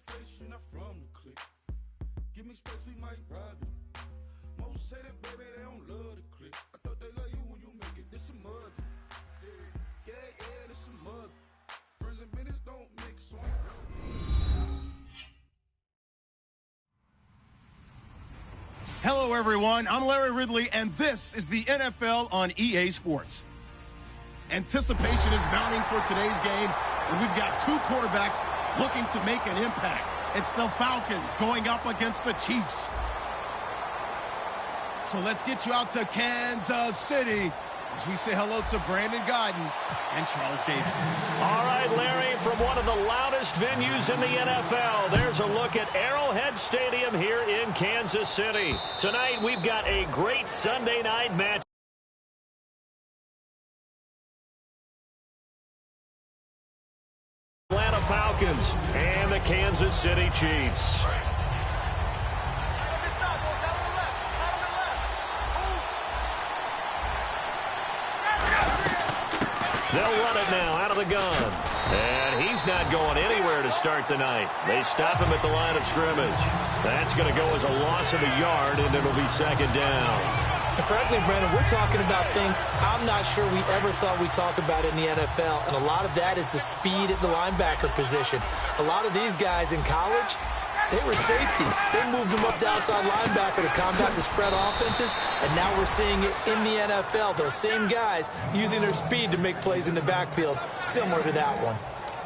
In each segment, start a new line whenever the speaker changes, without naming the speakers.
face, you're not from the clique. Give me space, we might rob it. Most say that, baby, they don't love the clique. I thought they love you when you make it. This some mud. Yeah, this some mud. Friends and business don't mix, so
Hello, everyone. I'm Larry Ridley, and this is the NFL on EA Sports. Anticipation is mounting for today's game, and we've got two quarterbacks looking to make an impact. It's the Falcons going up against the Chiefs. So let's get you out to Kansas City as we say hello to Brandon Godden and Charles Davis.
All right, Larry, from one of the loudest venues in the NFL, there's a look at Arrowhead Stadium here in Kansas City. Tonight, we've got a great Sunday night match. Atlanta Falcons and the Kansas City Chiefs. They'll run it now out of the gun. And he's not going anywhere to start the night. They stop him at the line of scrimmage. That's going to go as a loss of a yard, and it'll be second down.
And frankly, Brandon, we're talking about things I'm not sure we ever thought we'd talk about in the NFL. And a lot of that is the speed at the linebacker position. A lot of these guys in college, they were safeties. They moved them up to outside linebacker to combat the spread offenses, and now we're seeing it in the NFL. Those same guys using their speed to make plays in the backfield, similar to that one.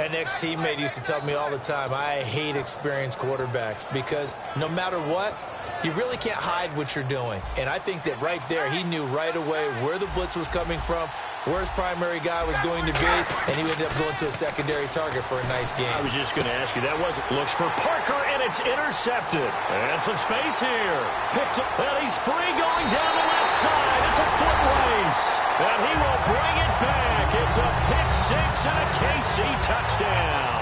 An ex-teammate used to tell me all the time, I hate experienced quarterbacks because no matter what, you really can't hide what you're doing. And I think that right there, he knew right away where the blitz was coming from, where his primary guy was going to be, and he ended up going to a secondary target for a nice game.
I was just going to ask you, that wasn't. Looks for Parker, and it's intercepted. And some space here. Picked up, and he's free going down the left side. It's a foot race, and he will bring it back. It's a pick six and a KC touchdown.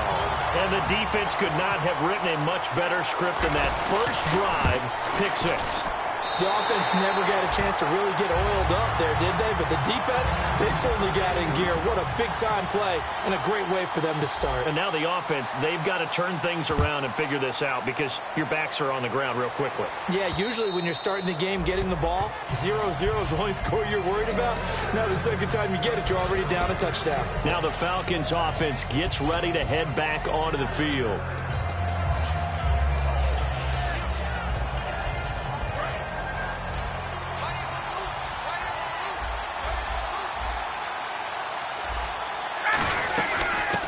And the defense could not have written a much better script than that first drive, pick six.
The offense never got a chance to really get oiled up there, did they? But the defense, they certainly got in gear. What a big-time play and a great way for them to start.
And now the offense, they've got to turn things around and figure this out because your backs are on the ground real quickly.
Yeah, usually when you're starting the game getting the ball, 0-0 is the only score you're worried about. Now the second time you get it, you're already down a touchdown.
Now the Falcons offense gets ready to head back onto the field.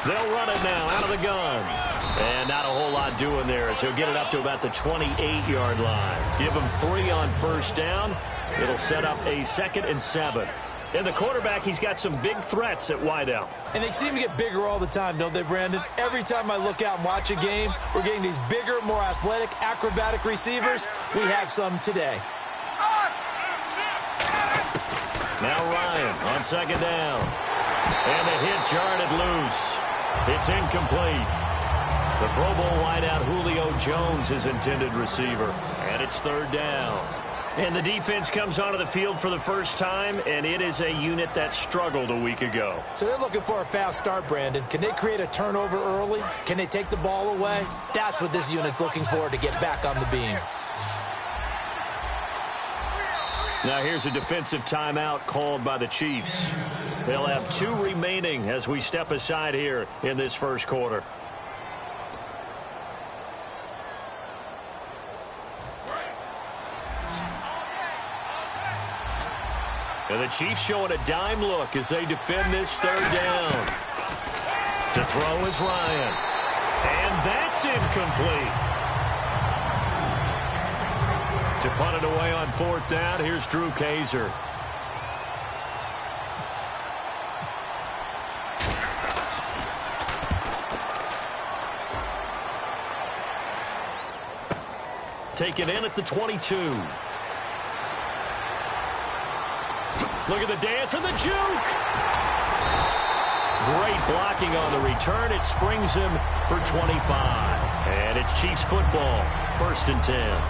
They'll run it now out of the gun. And not a whole lot doing there as he'll get it up to about the 28-yard line. Give him 3 on first down. It'll set up a 2nd and 7. And the quarterback, he's got some big threats at wideout.
And they seem to get bigger all the time, don't they, Brandon? Every time I look out and watch a game, we're getting these bigger, more athletic, acrobatic receivers. We have some today.
Now Ryan on second down. And the hit jarred it loose. It's incomplete. The Pro Bowl wideout Julio Jones, his intended receiver. And it's third down. And the defense comes onto the field for the first time, and it is a unit that struggled a week ago.
So they're looking for a fast start, Brandon. Can they create a turnover early? Can they take the ball away? That's what this unit's looking for to get back on the beam.
Now here's a defensive timeout called by the Chiefs. They'll have 2 remaining as we step aside here in this first quarter. And the Chiefs showing a dime look as they defend this third down. To throw is Ryan. And that's incomplete. To punt it away on 4th down, here's Drew Kaiser. Take it in at the 22. Look at the dance and the juke. Great blocking on the return. It springs him for 25. And it's Chiefs football, 1st and 10.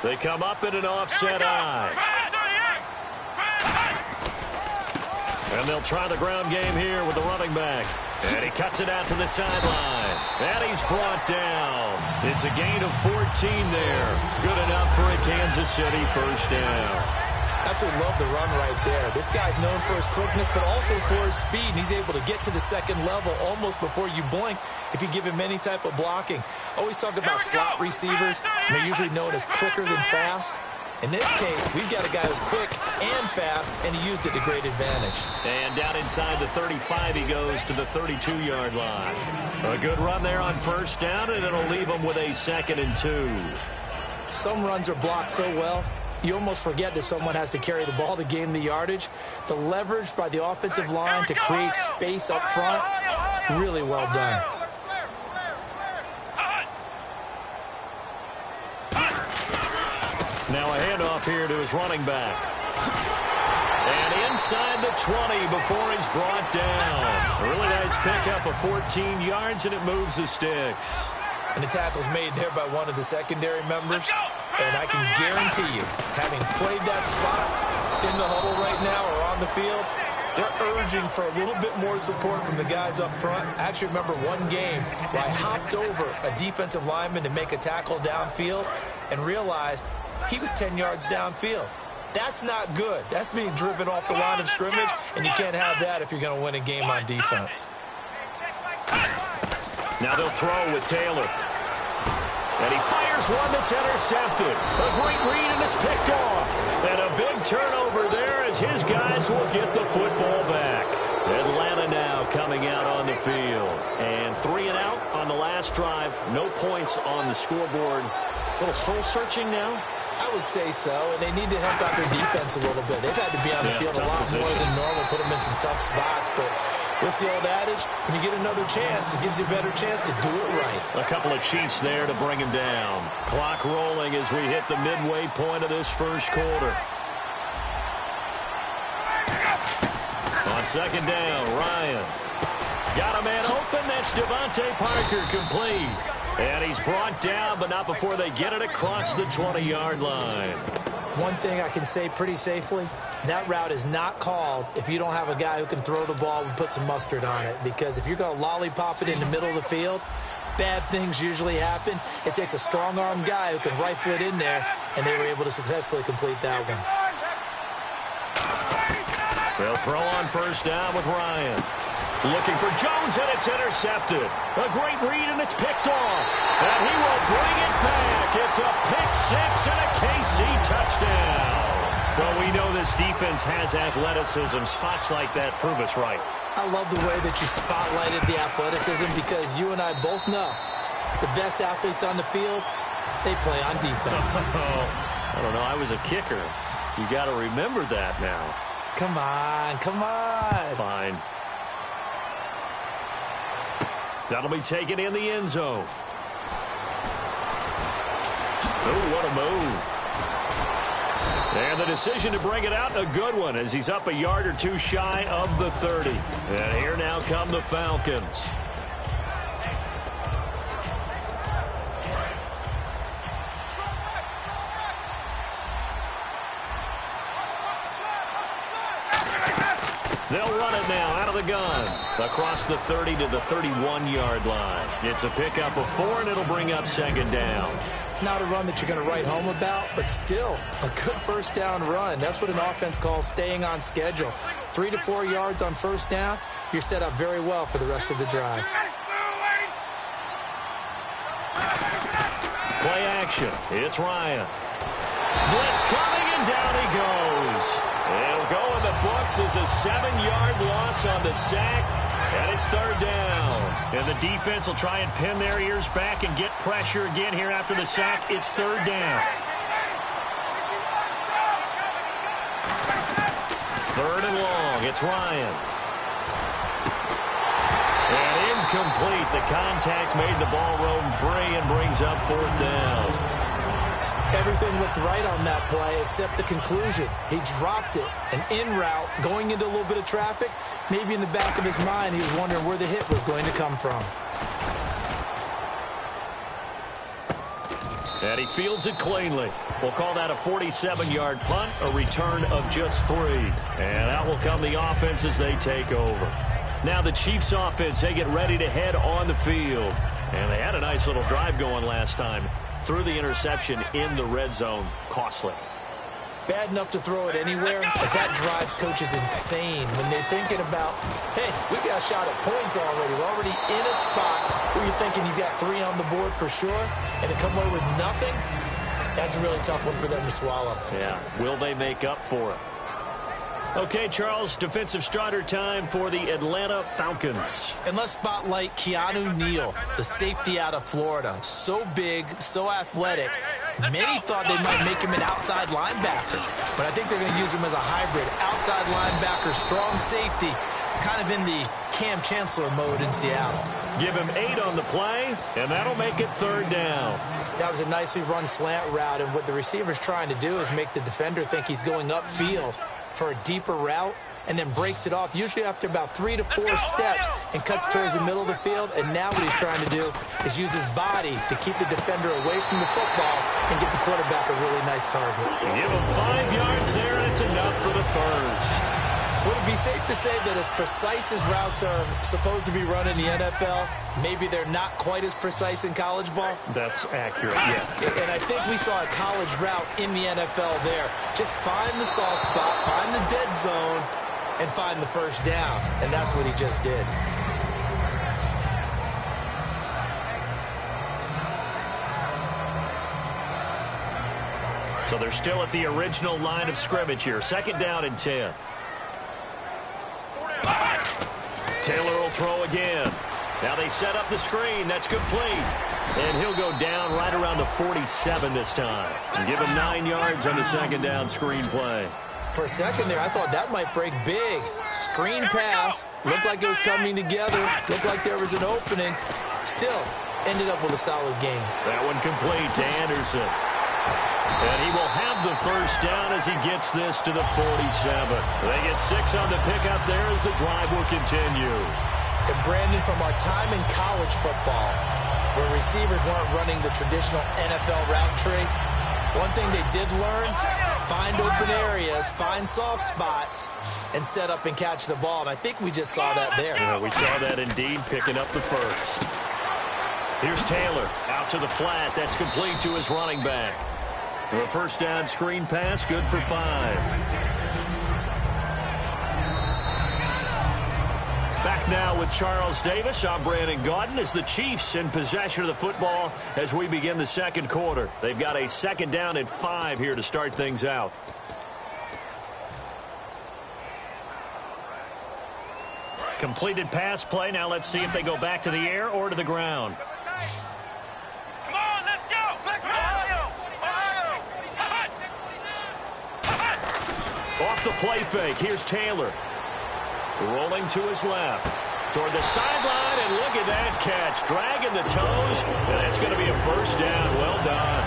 They come up in an offset eye. And they'll try the ground game here with the running back. And he cuts it out to the sideline. And he's brought down. It's a gain of 14 there. Good enough for a Kansas City first down.
Absolutely love the run right there. This guy's known for his quickness, but also for his speed. And he's able to get to the second level almost before you blink if you give him any type of blocking. Always talk about slot receivers. And they're usually known as quicker than fast. In this case, we've got a guy who's quick and fast, and he used it to great advantage.
And down inside the 35, he goes to the 32-yard line. A good run there on first down, and it'll leave him with a 2nd and 2.
Some runs are blocked so well, you almost forget that someone has to carry the ball to gain the yardage. The leverage by the offensive line to create space up front, really well done.
Now a handoff here to his running back. And inside the 20 before he's brought down. A really nice pickup of 14 yards, and it moves the sticks.
And the tackle's made there by one of the secondary members. And I can guarantee you, having played that spot in the huddle right now or on the field, they're urging for a little bit more support from the guys up front. I actually remember one game where I hopped over a defensive lineman to make a tackle downfield and realized he was 10 yards downfield. That's not good. That's being driven off the line of scrimmage, and you can't have that if you're going to win a game on defense.
Now they'll throw with Taylor. And he fires one that's intercepted. A great read, and it's picked off. And a big turnover there as his guys will get the football back. Atlanta now coming out on the field. And 3 and out on the last drive. No points on the scoreboard. A little soul-searching now?
I would say so, and they need to help out their defense a little bit. They've had to be on the field a lot more than normal, put them in some tough spots, but what's the old adage? When you get another chance, it gives you a better chance to do it right.
A couple of Chiefs there to bring him down. Clock rolling as we hit the midway point of this first quarter. On second down, Ryan. Got a man open. That's Devontae Parker, complete. And he's brought down, but not before they get it across the 20-yard line.
One thing I can say pretty safely, that route is not called if you don't have a guy who can throw the ball and put some mustard on it. Because if you're going to lollipop it in the middle of the field, bad things usually happen. It takes a strong-arm guy who can rifle it in there, and they were able to successfully complete that one.
They'll throw on first down with Ryan. Looking for Jones, and it's intercepted. A great read, and it's picked off. And he will bring it back. It's a pick-6 and a KC touchdown. Well, we know this defense has athleticism. Spots like that prove us right.
I love the way that you spotlighted the athleticism because you and I both know the best athletes on the field, they play on defense.
I don't know. I was a kicker. You got to remember that now.
Come on, come on.
Fine. That'll be taken in the end zone. Oh, what a move. And the decision to bring it out, a good one, as he's up a yard or two shy of the 30. And here now come the Falcons. They'll run it now out of the gun. Across the 30 to the 31-yard line. It's a pickup of 4, and it'll bring up second down.
Not a run that you're going to write home about, but still a good first down run. That's what an offense calls staying on schedule. 3 to 4 yards on first down, you're set up very well for the rest of the drive.
Play action. It's Ryan. Blitz coming, and down he goes. It'll go in the books as a 7-yard loss on the sack, and it's third down. And the defense will try and pin their ears back and get pressure again here after the sack. It's third down. Third and long. It's Ryan. And incomplete. The contact made the ball roam free and brings up fourth down.
Everything looked right on that play except the conclusion. He dropped it, an in route, going into a little bit of traffic. Maybe in the back of his mind, he was wondering where the hit was going to come from.
And he fields it cleanly. We'll call that a 47-yard punt, a return of just 3. And out will come the offense as they take over. Now the Chiefs offense, they get ready to head on the field. And they had a nice little drive going last time. Threw the interception in the red zone. Costly.
Bad enough to throw it anywhere, but that drives coaches insane when they're thinking about, hey, we got a shot at points already. We're already in a spot where you're thinking you got 3 on the board for sure, and to come away with nothing, that's a really tough one for them to swallow.
Yeah, will they make up for it? Okay, Charles, defensive starter time for the Atlanta Falcons.
And let's spotlight Keanu Neal, the safety out of Florida. So big, so athletic. Many thought they might make him an outside linebacker, but I think they're going to use him as a hybrid. Outside linebacker, strong safety, kind of in the Cam Chancellor mode in Seattle.
Give him 8 on the play, and that'll make it 3rd down.
That was a nicely run slant route, and what the receiver's trying to do is make the defender think he's going upfield for a deeper route, and then breaks it off, usually after about 3 to 4 steps, and cuts towards the middle of the field. And now what he's trying to do is use his body to keep the defender away from the football and get the quarterback a really nice target.
Give him 5 yards there, and it's enough for the first.
Would it be safe to say that as precise as routes are supposed to be run in the NFL, maybe they're not quite as precise in college ball?
That's accurate, yeah.
And I think we saw a college route in the NFL there. Just find the soft spot, find the dead zone, and find the first down. And that's what he just did.
So they're still at the original line of scrimmage here. 2nd down and 10. Taylor will throw again. Now they set up the screen. That's complete. And he'll go down right around the 47 this time. And give him 9 yards on the 2nd down screen play.
For a second there, I thought that might break big. Screen pass. Looked like it was coming together. Looked like there was an opening. Still, ended up with a solid game.
That one complete to Anderson. And he will have the first down as he gets this to the 47. They get 6 on the pickup there as the drive will continue.
And Brandon, from our time in college football, where receivers weren't running the traditional NFL route tree, one thing they did learn, find open areas, find soft spots, and set up and catch the ball. And I think we just saw that there.
Yeah, we saw that indeed, picking up the first. Here's Taylor out to the flat. That's complete to his running back. The first down screen pass, good for 5. Back now with Charles Davis. I'm Brandon Gaudin as the Chiefs in possession of the football as we begin the 2nd quarter. They've got a 2nd down and 5 here to start things out. Completed pass play. Now let's see if they go back to the air or to the ground. Off the play fake, here's Taylor. Rolling to his left. Toward the sideline, and look at that catch. Dragging the toes, and it's going to be a first down. Well done.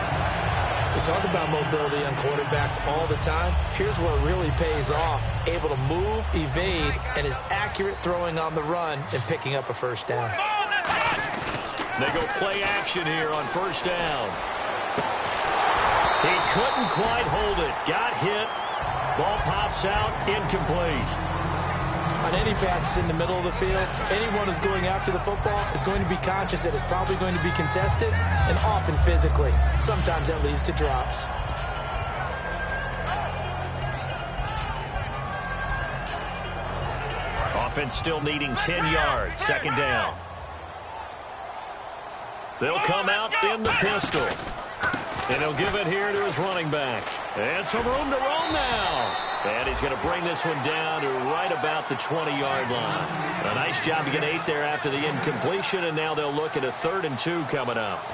We talk about mobility on quarterbacks all the time. Here's where it really pays off. Able to move, evade, and is accurate throwing on the run and picking up a first down.
They go play action here on first down. He couldn't quite hold it. Got hit. Ball pops out, incomplete.
On any passes in the middle of the field, anyone who's going after the football is going to be conscious that it's probably going to be contested, and often physically. Sometimes that leads to drops.
Offense still needing 10 yards, 2nd down. They'll come out in the pistol. And he'll give it here to his running back. And some room to roam now. And he's going to bring this one down to right about the 20-yard line. A nice job to get 8 there after the incompletion, and now they'll look at a 3rd and 2 coming up.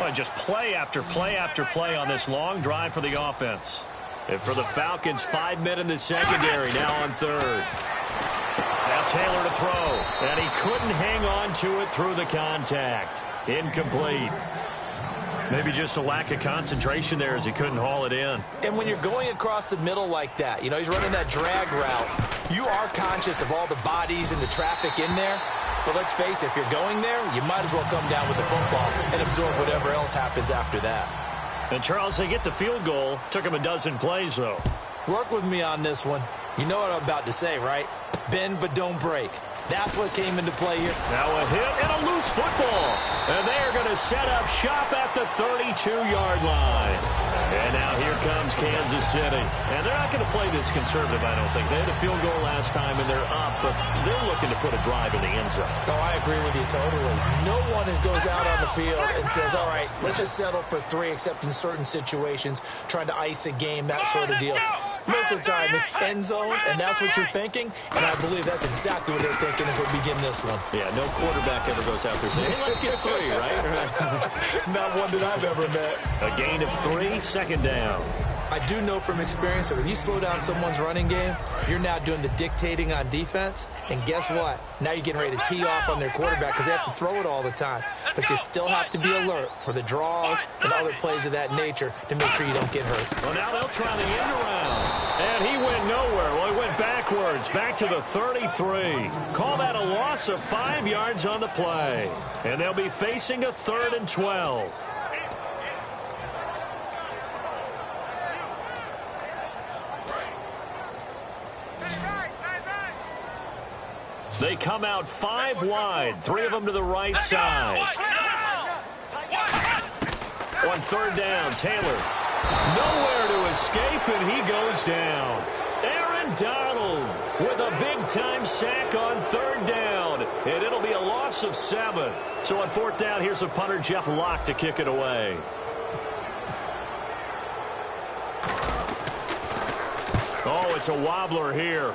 Well, just play after play after play on this long drive for the offense. And for the Falcons, 5 men in the secondary, now on 3rd. Now Taylor to throw, and he couldn't hang on to it through the contact. Incomplete. Maybe just a lack of concentration there as he couldn't haul it in.
And when you're going across the middle like that, he's running that drag route, you are conscious of all the bodies and the traffic in there. But let's face it, if you're going there, you might as well come down with the football and absorb whatever else happens after that.
And, Charles, they get the field goal. Took him a dozen plays, though.
Work with me on this one. You know what I'm about to say, right? Bend but don't break. That's what came into play here.
Now a hit and a loose football. And they are going to set up shop at the 32-yard line. And now here comes Kansas City. And they're not going to play this conservative, I don't think. They had a field goal last time, and they're up. But they're looking to put a drive in the end zone.
Oh, I agree with you totally. No one goes out on the field and says, all right, let's just settle for 3, except in certain situations, trying to ice a game, that sort of deal. Most of the time, it's end zone, and that's what you're thinking. And I believe that's exactly what they're thinking as they begin this one.
Yeah, no quarterback ever goes out there saying, hey, let's get 3, right?
Not one that I've ever met.
A gain of 3, second down.
I do know from experience that when you slow down someone's running game, you're now doing the dictating on defense. And guess what? Now you're getting ready to tee off on their quarterback because they have to throw it all the time. But you still have to be alert for the draws and other plays of that nature to make sure you don't get hurt.
Well, now they'll try the end around. And he went nowhere. Well, he went backwards, back to the 33. Call that a loss of 5 yards on the play. And they'll be facing a 3rd and 12. They come out 5 wide, 3 of them to the right side. On 3rd down, Taylor. Nowhere to escape, and he goes down. Aaron Donald with a big-time sack on 3rd down, and it'll be a loss of 7. So on 4th down, here's a punter, Jeff Locke, to kick it away. Oh, it's a wobbler here.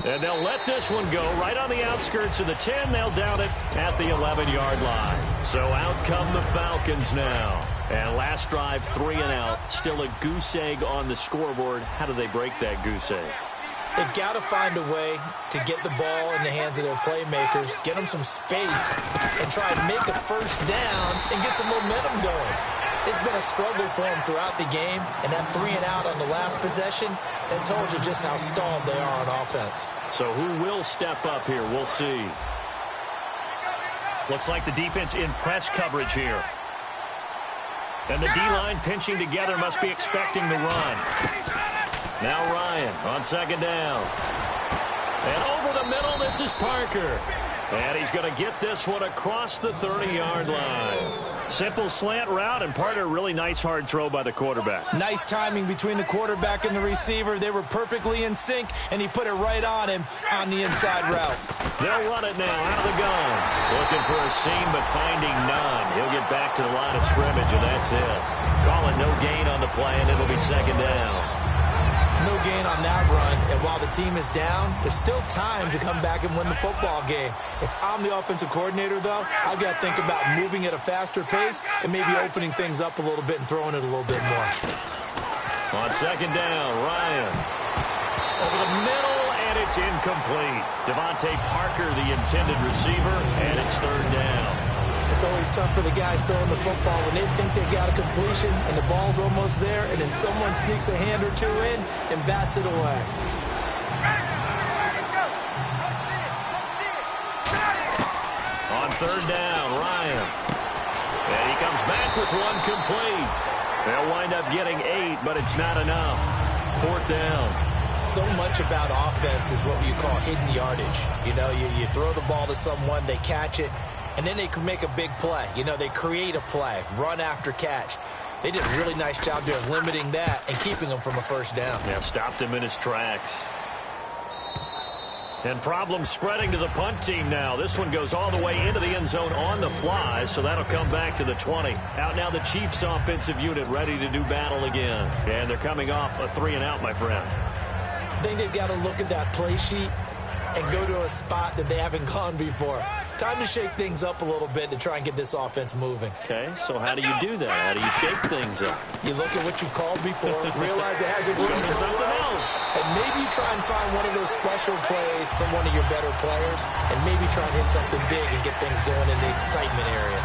And they'll let this one go right on the outskirts of the 10. They'll down it at the 11-yard line. So out come the Falcons now. And last drive, 3 and out. Still a goose egg on the scoreboard. How do they break that goose egg?
They've got to find a way to get the ball in the hands of their playmakers, get them some space, and try to make a first down and get some momentum going. It's been a struggle for them throughout the game, and that 3 and out on the last possession, that told you just how stalled they are on offense.
So who will step up here? We'll see. Looks like the defense in press coverage here. And the D-line pinching together, must be expecting the run. Now Ryan on 2nd down. And over the middle, this is Parker. And he's going to get this one across the 30-yard line. Simple slant route, and part of a really nice hard throw by the quarterback.
Nice timing between the quarterback and the receiver. They were perfectly in sync, and he put it right on him on the inside route.
They'll run it now out of the gun. Looking for a seam, but finding none. He'll get back to the line of scrimmage, and that's it. Calling no gain on the play, and it'll be 2nd down.
No gain on that run, and while the team is down, there's still time to come back and win the football game. If I'm the offensive coordinator, though, I've got to think about moving at a faster pace and maybe opening things up a little bit and throwing it a little bit more.
On 2nd down, Ryan. Over the middle, and it's incomplete. Devontae Parker, the intended receiver, and it's 3rd down.
It's always tough for the guys throwing the football when they think they've got a completion and the ball's almost there, and then someone sneaks a hand or 2 in and bats it away.
On 3rd down, Ryan. And he comes back with 1 complete. They'll wind up getting 8, but it's not enough. 4th down.
So much about offense is what you call hidden yardage. You throw the ball to someone, they catch it, and then they can make a big play. They create a play, run after catch. They did a really nice job there limiting that and keeping him from a first down.
Yeah, stopped him in his tracks. And problems spreading to the punt team now. This one goes all the way into the end zone on the fly, so that'll come back to the 20. Out now the Chiefs offensive unit ready to do battle again. And they're coming off a 3 and out, my friend.
I think they've got to look at that play sheet and go to a spot that they haven't gone before. Time to shake things up a little bit to try and get this offense moving.
Okay, so how do you do that? How do you shake things up?
You look at what you've called before, realize it hasn't worked so
something
well,
else.
and maybe you try and find one of those special plays from one of your better players, and maybe try and hit something big and get things going in the excitement area.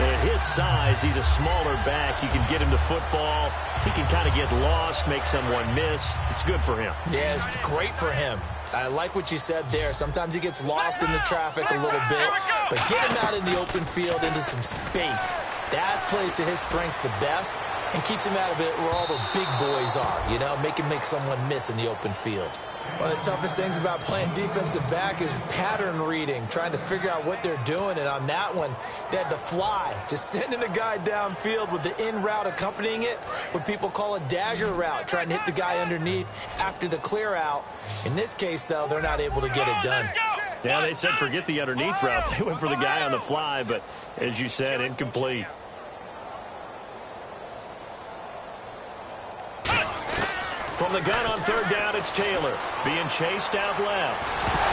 At his size, he's a smaller back. You can get him to football. He can kind of get lost, make someone miss. It's good for him.
Yeah, it's great for him. I like what you said there. Sometimes he gets lost in the traffic a little bit, but get him out in the open field into some space. That plays to his strengths the best and keeps him out of it where all the big boys are, you know, make someone miss in the open field. One of the toughest things about playing defensive back is pattern reading, trying to figure out what they're doing. And on that one, they had the fly, just sending a guy downfield with the in route accompanying it, what people call a dagger route, trying to hit the guy underneath after the clear out. In this case, though, they're not able to get it done.
Yeah, they said forget the underneath route. They went for the guy on the fly, but as you said, incomplete. From the gun on third down, it's Taylor. Being chased out left.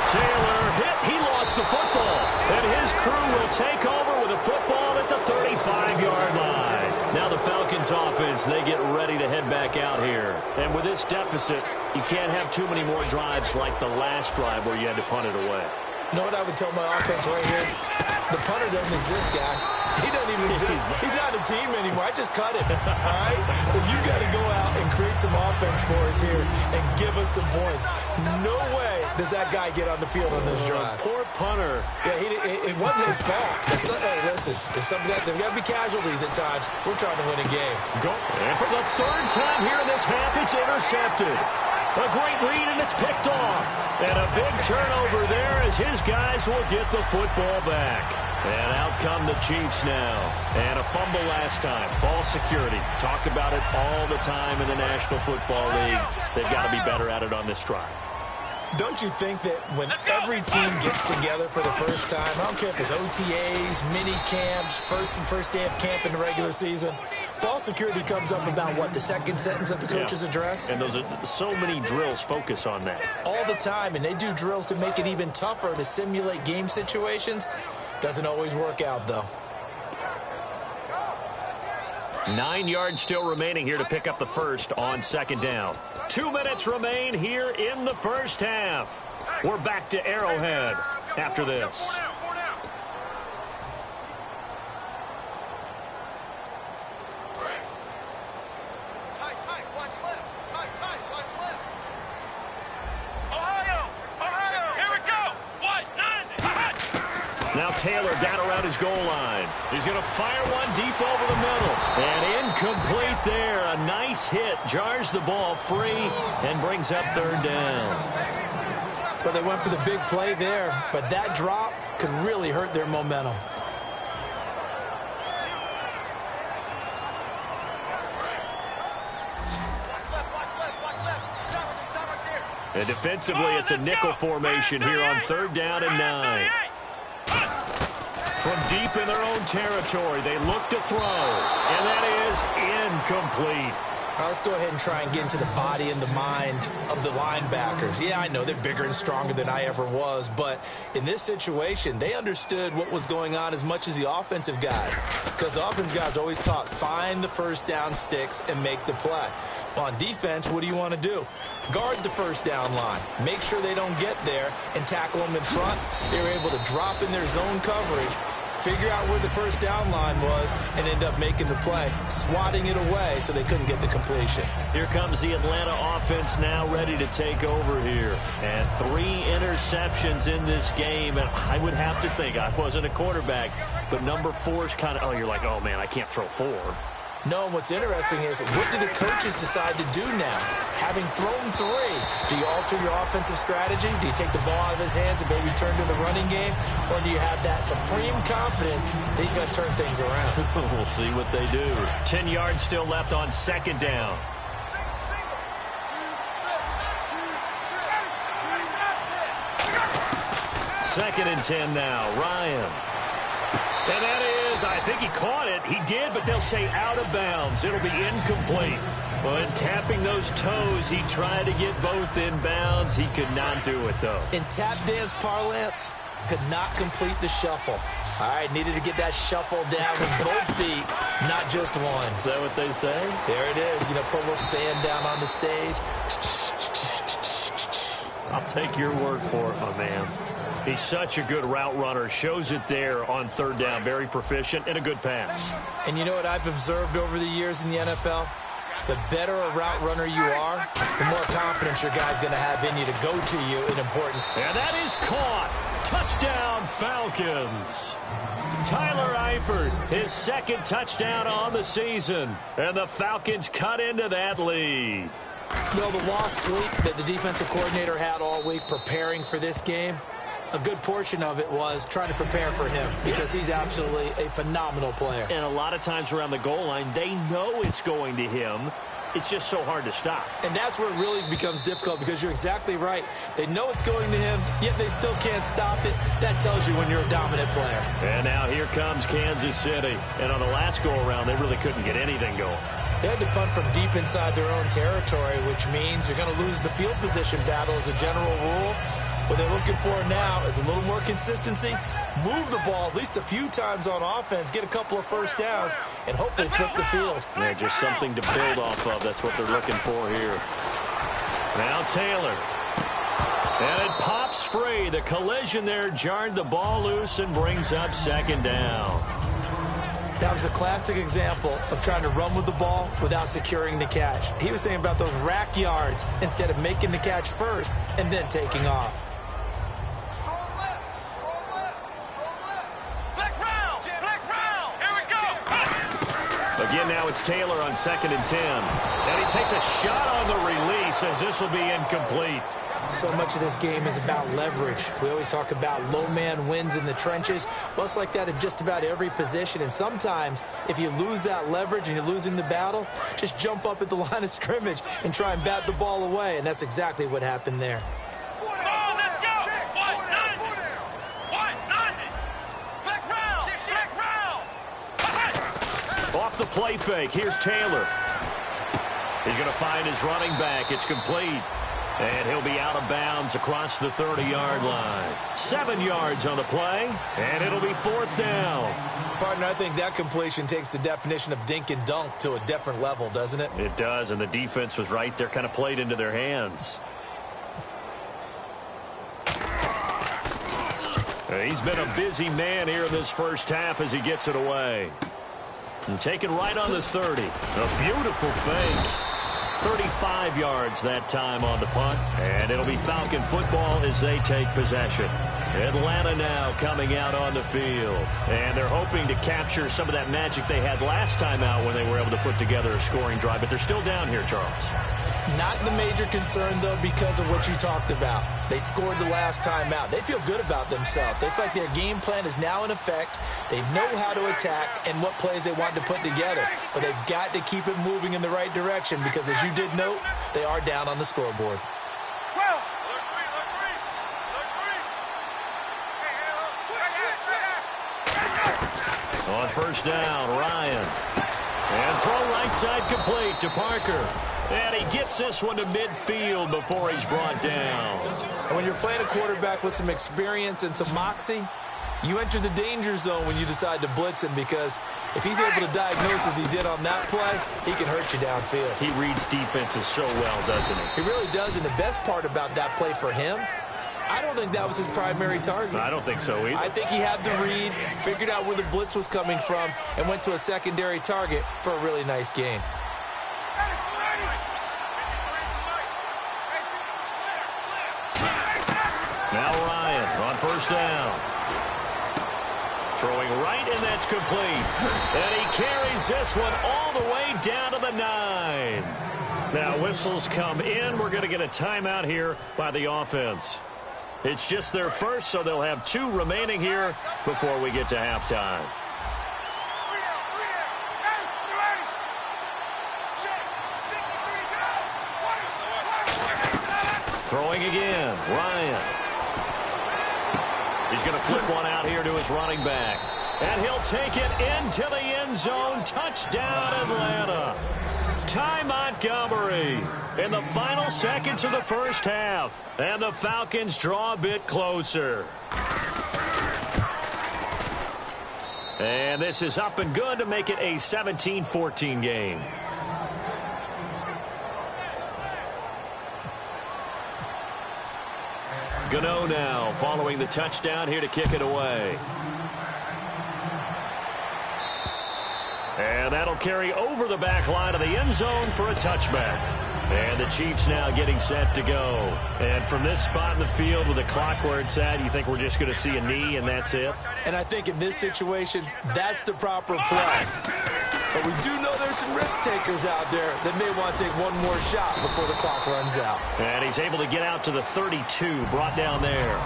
Taylor hit. He lost the football. And his crew will take over with a football at the 35-yard line. Now the Falcons offense, they get ready to head back out here. And with this deficit, you can't have too many more drives like the last drive where you had to punt it away.
You know what I would tell my offense right here? The punter doesn't exist, guys. He doesn't even exist. He's not a team anymore. I just cut him. All right? So you got to go out and create some offense for us here and give us some points. No way does that guy get on the field on this drive.
Poor punter.
Yeah, it wasn't his fault. Hey, listen, there's got to be casualties at times. We're trying to win a game.
And for the third time here in this half, it's intercepted. A great read, and it's picked off. And a big turnover there as his guys will get the football back. And out come the Chiefs now. And a fumble last time. Ball security. Talk about it all the time in the National Football League. They've got to be better at it on this drive.
Don't you think that when every team gets together for the first time, I don't care if it's OTAs, mini camps, first day of camp in the regular season, ball security comes up about, what, the second sentence of the coach's address?
And those are so many drills focus on that.
All the time, and they do drills to make it even tougher to simulate game situations. Doesn't always work out, though.
9 yards still remaining here to pick up the first on second down. 2 minutes remain here in the first half. We're back to Arrowhead after this. Now Taylor down around his goal line. He's going to fire one deep over the middle. And incomplete there. A nice hit. Jars the ball free and brings up third down.
But they went for the big play there. But that drop could really hurt their momentum.
And defensively, it's a nickel formation here on third down and 9. From deep in their own territory, they look to throw, and that is incomplete.
All right, let's go ahead and try and get into the body and the mind of the linebackers. Yeah, I know they're bigger and stronger than I ever was, but in this situation, they understood what was going on as much as the offensive guys, because the offensive guys always taught, find the first down sticks and make the play. On defense, what do you want to do? Guard the first down line. Make sure they don't get there and tackle them in front. They were able to drop in their zone coverage, figure out where the first down line was, and end up making the play, swatting it away so they couldn't get the completion.
Here comes the Atlanta offense now ready to take over here. And 3 interceptions in this game. And I would have to think, I wasn't a quarterback, but number 4 is kind of, you're like, oh, man, I can't throw 4.
No, what's interesting is, what do the coaches decide to do now? Having thrown 3, do you alter your offensive strategy? Do you take the ball out of his hands and maybe turn to the running game? Or do you have that supreme confidence that he's going to turn things around?
We'll see what they do. 10 yards still left on second down. Second and 10 now. Ryan. And that is, I think he caught it. He did, but they'll say out of bounds. It'll be incomplete. Well, in tapping those toes, he tried to get both in bounds. He could not do it, though.
In tap dance parlance, could not complete the shuffle. All right, needed to get that shuffle down with both feet, not just one.
Is that what they say?
There it is. You know, put a little sand down on the stage.
I'll take your word for it, my man. He's such a good route runner. Shows it there on third down. Very proficient and a good pass.
And you know what I've observed over the years in the NFL? The better a route runner you are, the more confidence your guy's going to have in you to go to you in important.
And that is caught. Touchdown, Falcons. Tyler Eifert, his second touchdown on the season. And the Falcons cut into that lead.
Well, the lost sleep that the defensive coordinator had all week preparing for this game, a good portion of it was trying to prepare for him because he's absolutely a phenomenal player.
And a lot of times around the goal line, they know it's going to him. It's just so hard to stop.
And that's where it really becomes difficult because you're exactly right. They know it's going to him, yet they still can't stop it. That tells you when you're a dominant player.
And now here comes Kansas City. And on the last go-around, they really couldn't get anything going.
They had to punt from deep inside their own territory, which means you're going to lose the field position battle as a general rule. What they're looking for now is a little more consistency, move the ball at least a few times on offense, get a couple of first downs, and hopefully flip the field.
Yeah, just something to build off of. That's what they're looking for here. Now Taylor. And it pops free. The collision there jarred the ball loose and brings up second down.
That was a classic example of trying to run with the ball without securing the catch. He was thinking about those rack yards instead of making the catch first and then taking off.
Again, now it's Taylor on 2nd and 10. And he takes a shot on the release as this will be incomplete.
So much of this game is about leverage. We always talk about low man wins in the trenches. Well, it's like that in just about every position. And sometimes, if you lose that leverage and you're losing the battle, just jump up at the line of scrimmage and try and bat the ball away. And that's exactly what happened there.
Off the play fake, here's Taylor. He's going to find his running back. It's complete. And he'll be out of bounds across the 30-yard line. 7 yards on the play, and it'll be 4th down.
Partner, I think that completion takes the definition of dink and dunk to a different level, doesn't it?
It does, and the defense was right there, kind of played into their hands. He's been a busy man here in this first half as he gets it away. And taken right on the 30. A beautiful fake. 35 yards that time on the punt. And it'll be Falcon football as they take possession. Atlanta now coming out on the field. And they're hoping to capture some of that magic they had last time out when they were able to put together a scoring drive. But they're still down here, Charles.
Not the major concern, though, because of what you talked about. They scored the last time out. They feel good about themselves. They feel like their game plan is now in effect. They know how to attack and what plays they want to put together. But they've got to keep it moving in the right direction because, as you did note, they are down on the scoreboard.
On first down, Ryan. And throw right side complete to Parker. And he gets this one to midfield before he's brought down.
And when you're playing a quarterback with some experience and some moxie, you enter the danger zone when you decide to blitz him because if he's able to diagnose as he did on that play, he can hurt you downfield.
He reads defenses so well, doesn't he?
He really does, and the best part about that play for him, I don't think that was his primary target.
I don't think so either.
I think he had the read, figured out where the blitz was coming from, and went to a secondary target for a really nice gain.
Now Ryan on first down. Throwing right, and that's complete. And he carries this one all the way down to the 9. Now whistles come in. We're going to get a timeout here by the offense. It's just their first, so they'll have 2 remaining here before we get to halftime. Throwing again, Ryan. He's going to flip one out here to his running back. And he'll take it into the end zone. Touchdown, Atlanta. Ty Montgomery in the final seconds of the first half. And the Falcons draw a bit closer. And this is up and good to make it a 17-14 game. Gano now following the touchdown here to kick it away. And that'll carry over the back line of the end zone for a touchback. And the Chiefs now getting set to go. And from this spot in the field with the clock where it's at, you think we're just going to see a knee and that's it?
And I think in this situation, that's the proper play. But we do know there's some risk takers out there that may want to take one more shot before the clock runs out.
And he's able to get out to the 32, brought down there.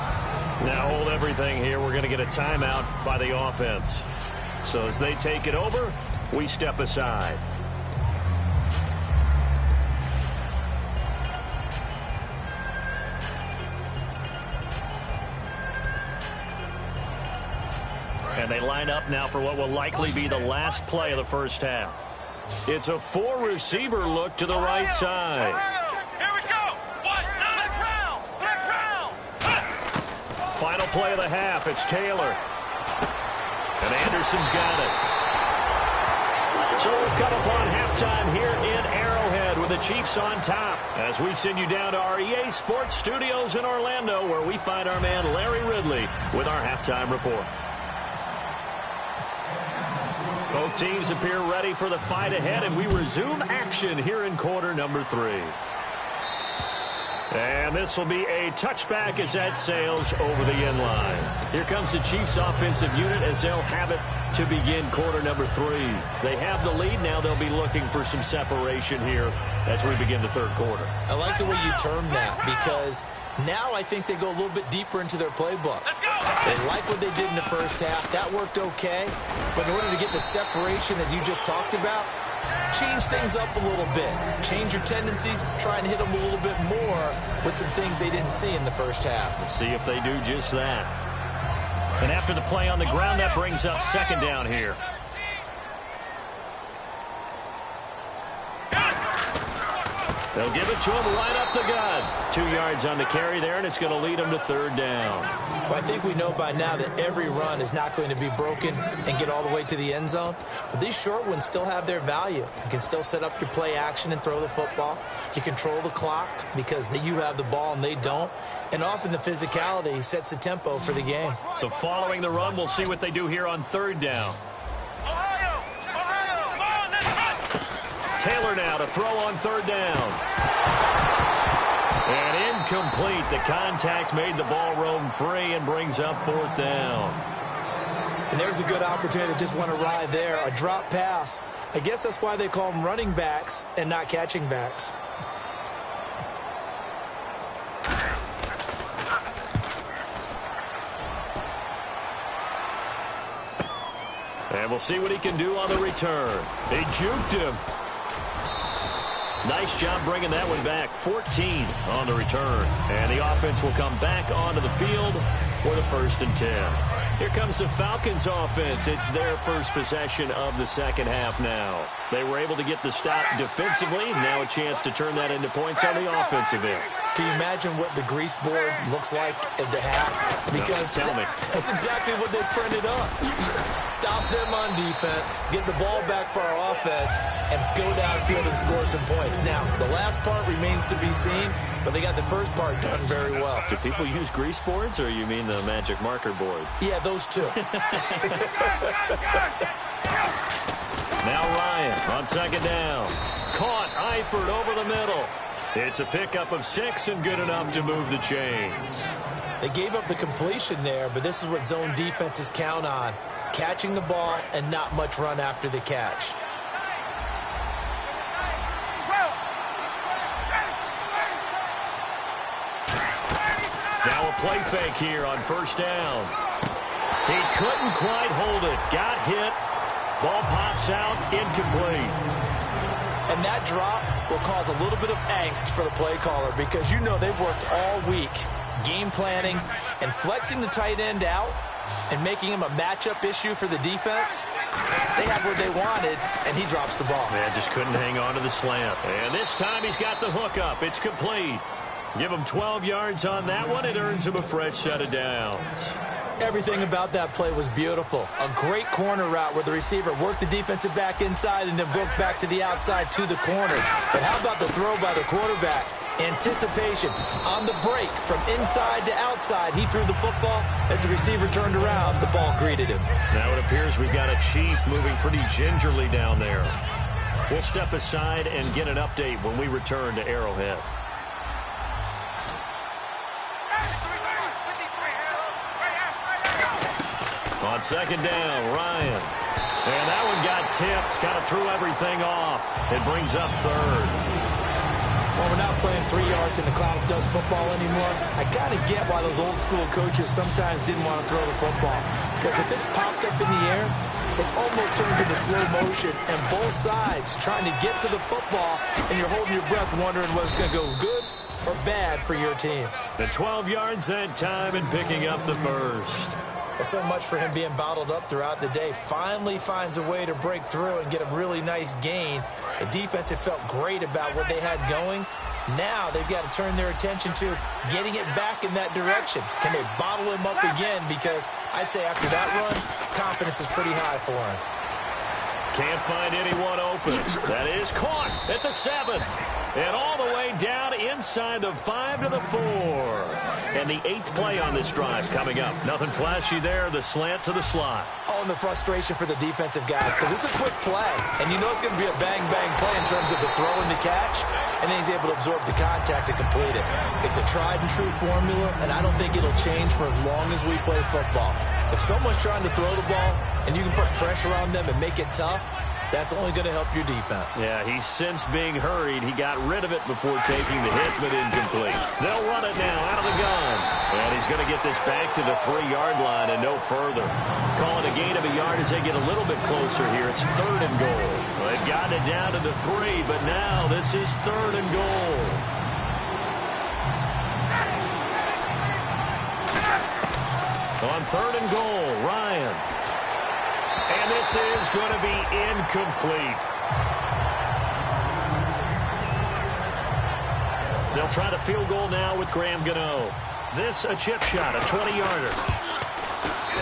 Now hold everything here. We're going to get a timeout by the offense. So as they take it over, we step aside. And they line up now for what will likely be the last play of the first half. It's a four-receiver look to the right side.
Here we go. Let's round.
Final play of the half. It's Taylor. And Anderson's got it. So we've come upon halftime here in Arrowhead with the Chiefs on top as we send you down to our EA Sports Studios in Orlando where we find our man Larry Ridley with our halftime report. Both teams appear ready for the fight ahead, and we resume action here in quarter number 3. And this will be a touchback as that sails over the end line. Here comes the Chiefs offensive unit as they'll have it to begin quarter number 3. They have the lead. Now they'll be looking for some separation here as we begin the third quarter.
I like the way you term that because now I think they go a little bit deeper into their playbook. They like what they did in the first half. That worked okay. But in order to get the separation that you just talked about, change things up a little bit. Change your tendencies. Try and hit them a little bit more with some things they didn't see in the first half.
Let's see if they do just that. And after the play on the ground, that brings up second down here. They'll give it to him right up the gut. 2 yards on the carry there, and it's going to lead them to third down.
Well, I think we know by now that every run is not going to be broken and get all the way to the end zone. But these short ones still have their value. You can still set up your play action and throw the football. You control the clock because you have the ball and they don't. And often the physicality sets the tempo for the game.
So following the run, we'll see what they do here on third down. Taylor now to throw on third down. And incomplete. The contact made the ball roam free and brings up fourth down.
And there's a good opportunity to just want to ride there. A drop pass. I guess that's why they call them running backs and not catching backs.
And we'll see what he can do on the return. They juked him. Nice job bringing that one back. 14 on the return. And the offense will come back onto the field for the 1st and 10. Here comes the Falcons offense. It's their first possession of the second half now. They were able to get the stop defensively. Now a chance to turn that into points on the offensive end.
Can you imagine what the grease board looks like at the half? Because
no, tell me.
That's exactly what they printed up. Stop them on defense, get the ball back for our offense, and go downfield and score some points. Now, the last part remains to be seen, but they got the first part done very well.
Do people use grease boards, or you mean the magic marker boards?
Yeah, those two.
Now Ryan on second down. Caught Eifert over the middle. It's a pickup of 6 and good enough to move the chains.
They gave up the completion there, but this is what zone defenses count on. Catching the ball and not much run after the catch.
Now a play fake here on first down. He couldn't quite hold it. Got hit. Ball pops out. Incomplete.
And that drop will cause a little bit of angst for the play caller because you know they've worked all week game planning and flexing the tight end out and making him a matchup issue for the defense. They had what they wanted, and he drops the ball.
Yeah, just couldn't hang on to the slant. And this time he's got the hook up. It's complete. Give him 12 yards on that one. It earns him a fresh set of downs.
Everything about that play was beautiful. A great corner route where the receiver worked the defensive back inside and then broke back to the outside to the corners. But how about the throw by the quarterback? Anticipation on the break from inside to outside. He threw the football. As the receiver turned around, the ball greeted him.
Now it appears we've got a Chief moving pretty gingerly down there. We'll step aside and get an update when we return to Arrowhead. On second down, Ryan. And that one got tipped. Kind of threw everything off. It brings up third.
Well, we're not playing 3 yards in the cloud of dust football anymore. I got to get why those old school coaches sometimes didn't want to throw the football. Because if it's popped up in the air, it almost turns into slow motion. And both sides trying to get to the football, and you're holding your breath wondering whether it's going to go good or bad for your team.
The 12 yards that time and picking up the first.
Well, so much for him being bottled up throughout the day. Finally finds a way to break through and get a really nice gain. The defense had felt great about what they had going. Now they've got to turn their attention to getting it back in that direction. Can they bottle him up again? Because I'd say after that run, confidence is pretty high for him.
Can't find anyone open. That is caught at the 7. And all the way down inside the 5 to the 4. And the 8th play on this drive coming up. Nothing flashy there. The slant to the slot.
Oh, and the frustration for the defensive guys, because it's a quick play. And you know it's going to be a bang-bang play in terms of the throw and the catch. And then he's able to absorb the contact to complete it. It's a tried-and-true formula, and I don't think it'll change for as long as we play football. If someone's trying to throw the ball and you can put pressure on them and make it tough, that's only going to help your defense.
Yeah, he's since being hurried. He got rid of it before taking the hit, but incomplete. They'll run it now out of the gun. And he's going to get this back to the 3-yard line and no further. Calling a gain of a yard as they get a little bit closer here. It's 3rd and goal. Well, they've gotten it down to the 3, but now this is 3rd and goal. On 3rd and goal, Ryan. And this is going to be incomplete. They'll try the field goal now with Graham Gano. This a chip shot, a 20-yarder.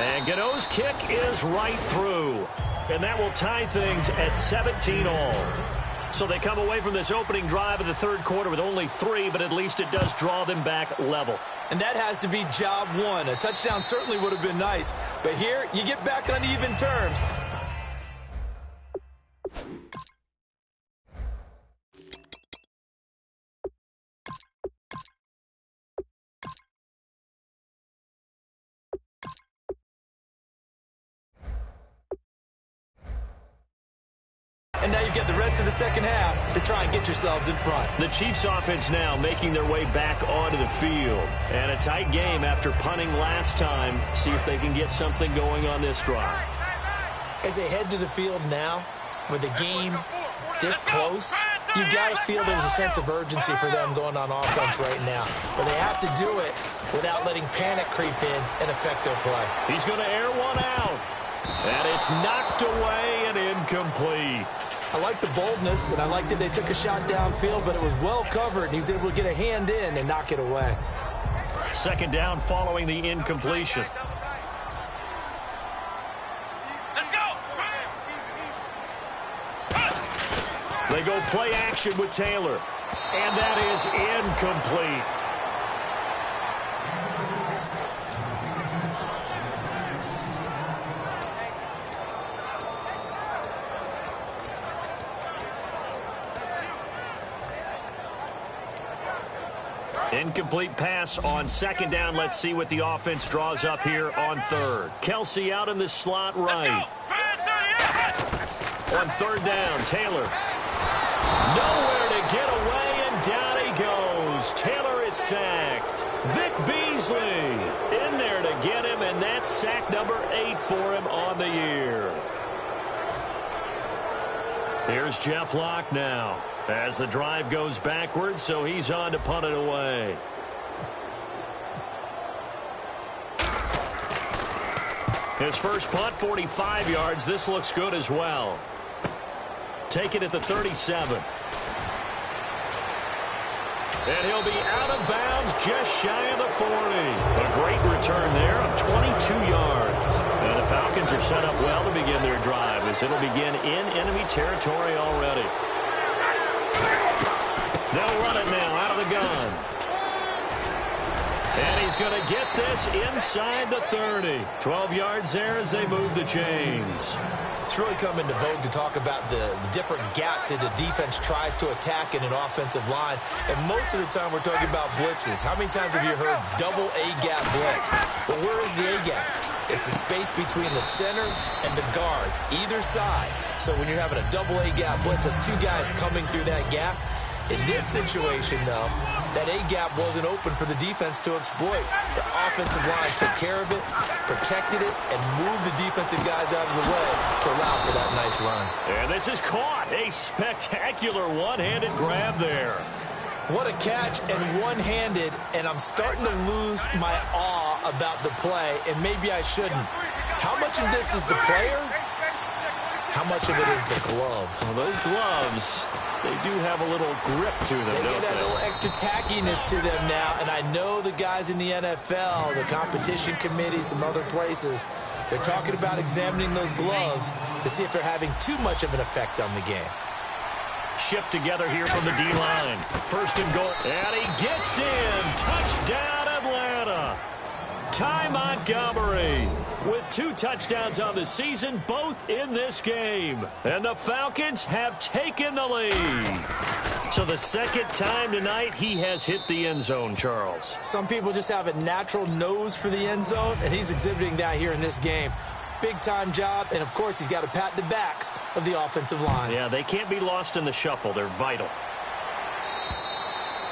And Gano's kick is right through. And that will tie things at 17 all. So they come away from this opening drive of the 3rd quarter with only 3, but at least it does draw them back level.
And that has to be job one. A touchdown certainly would have been nice. But here, you get back on even terms. And now you've got the rest of the second half to try and get yourselves in front.
The Chiefs offense now making their way back onto the field. And a tight game after punting last time. See if they can get something going on this drive.
As they head to the field now, with the game this close, you've got to feel there's a sense of urgency for them going on offense right now. But they have to do it without letting panic creep in and affect their play.
He's going to air one out. And it's knocked away and incomplete.
I like the boldness, and I like that they took a shot downfield, but it was well covered, and he was able to get a hand in and knock it away.
2nd down following the incompletion.
Let's go!
They go play action with Taylor. And that is incomplete. Incomplete pass on 2nd down. Let's see what the offense draws up here on 3rd. Kelsey out in the slot right. On 3rd down, Taylor. Nowhere to get away, and down he goes. Taylor is sacked. Vic Beasley in there to get him, and that's sack number 8 for him on the year. Here's Jeff Locke now. As the drive goes backwards, so he's on to punt it away. His first punt, 45 yards. This looks good as well. Take it at the 37. And he'll be out of bounds just shy of the 40. A great return there of 22 yards. And the Falcons are set up well to begin their drive as it'll begin in enemy territory already. They'll run it now out of the gun. And he's going to get this inside the 30. 12 yards there as they move the chains.
It's really come into vogue to talk about the different gaps that the defense tries to attack in an offensive line. And most of the time we're talking about blitzes. How many times have you heard double A-gap blitz? But where is the A-gap? It's the space between the center and the guards, either side. So when you're having a double A-gap blitz, that's two guys coming through that gap. In this situation, though, that A-gap wasn't open for the defense to exploit. The offensive line took care of it, protected it, and moved the defensive guys out of the way to allow for that nice run.
And this is caught. A spectacular one-handed grab there.
What a catch, and one-handed, and I'm starting to lose my awe about the play, and maybe I shouldn't. How much of this is the player? How much of it is the glove?
Well, those gloves, they do have a little grip to them,
They
don't
get
they?
a little extra tackiness to them now, and I know the guys in the NFL, the competition committee, some other places, they're talking about examining those gloves to see if they're having too much of an effect on the game.
Shift together here from the D-line. First and goal. And he gets in. Touchdown, Atlanta. Ty Montgomery with 2 touchdowns on the season, both in this game. And the Falcons have taken the lead. So the second time tonight he has hit the end zone, Charles.
Some people just have a natural nose for the end zone, and he's exhibiting that here in this game. Big-time job, and of course he's got to pat the backs of the offensive line.
Yeah, they can't be lost in the shuffle. They're vital.